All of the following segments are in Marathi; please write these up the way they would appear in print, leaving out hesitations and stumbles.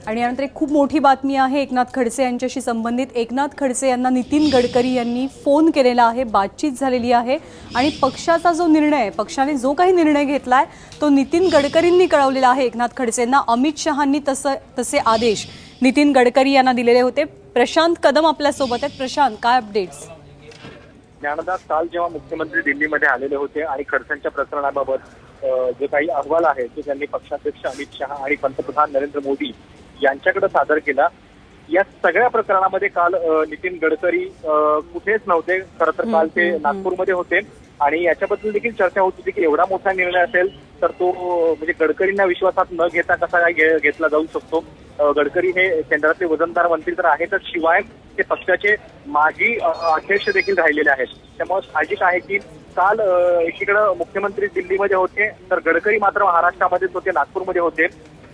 आणि यानंतर एक खूप मोठी बातमी आहे एकनाथ खडसे यांच्याशी संबंधित। एकनाथ खडसे यांना नितीन गडकरी यांनी फोन केलेला आहे, बातचीत झालेली आहे आणि पक्षाचा जो निर्णय, पक्षाने जो काही निर्णय घेतलाय तो नितीन गडकरींनी कळवलेला आहे एकनाथ खडसेंना। अमित शहांनी तसे आदेश नितीन गडकरी यांना दिलेले होते। प्रशांत कदम आपल्या सोबत आहेत। प्रशांत, काय अपडेट्स? ज्ञानदास, काल जेव्हा मुख्यमंत्री दिल्लीमध्ये आलेले होते आणि खडसेंच्या प्रकरणाबाबत जे काही अहवाल आहे ते त्यांनी पक्षाध्यक्ष अमित शहा आणि पंतप्रधान नरेंद्र मोदी यांच्याकडे सादर केला। या सगळ्या प्रकरणामध्ये काल नितीन गडकरी कुठेच नव्हते। खरं तर काल ते नागपूरमध्ये होते आणि याच्याबद्दल देखील चर्चा होत होती की एवढा मोठा निर्णय असेल तर तो म्हणजे गडकरींना विश्वासात न घेता कसा काय घेतला जाऊ शकतो। गडकरी हे केंद्रातले वजनदार मंत्री तर आहेतच, शिवाय ते पक्षाचे माजी अध्यक्ष देखील राहिलेले आहेत। त्यामुळे साहजिक आहे की काल एकीकडे मुख्यमंत्री दिल्लीमध्ये होते तर गडकरी मात्र महाराष्ट्रामध्येच होते, नागपूरमध्ये होते।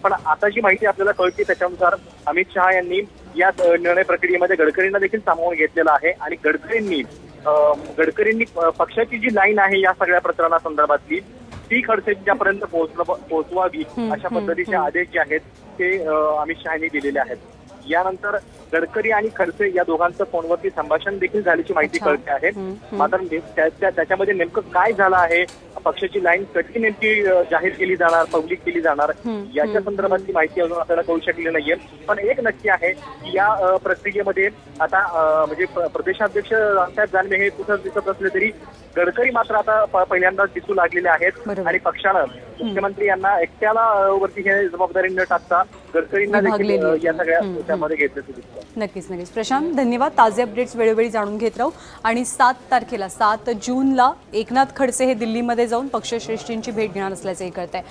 पण आता जी माहिती आपल्याला कळते त्याच्यानुसार अमित शहा यांनी या निर्णय प्रक्रियेमध्ये गडकरींना देखील सामावून घेतलेलं आहे आणि गडकरींनी पक्षाची जी लाईन आहे या सगळ्या प्रकरणासंदर्भातली ती खडसेंच्यापर्यंत पोहोचवावी अशा पद्धतीचे आदेश जे आहेत ते अमित शहानी दिलेले आहेत। यानंतर गडकरी आणि खडसे या दोघांचं फोनवरती संभाषण देखील झाल्याची माहिती कळते आहे। मात्र त्याच्यामध्ये नेमकं काय झालं आहे, पक्षाची लाईन कधी नेमकी जाहीर केली जाणार, पब्लिक केली जाणार याच्या संदर्भातली माहिती अजून आपल्याला कळू शकली नाहीये। पण एक नक्की आहे की या प्रक्रियेमध्ये आता म्हणजे प्रदेशाध्यक्ष रामसाहेब दानवे हे कुठं दिसत असले तरी गडकरी मात्र आता पहिल्यांदाच दिसू लागलेले आहेत आणि पक्षानं मुख्यमंत्री यांना एकट्याला वरती हे जबाबदारी न टाकता गडकरींना देखील या सगळ्या त्यामध्ये घेतलं दिसतं। नक्कीच नक्कीच प्रशांत, धन्यवाद। ताजे अपडेट्स वेळोवेळी जाणून घेत राहू। आणि 7 तारखेला 7 जूनला एकनाथ खडसे हे दिल्लीमध्ये जाऊन पक्षश्रेष्ठींची भेट घेणार असल्याचंही कळतंय।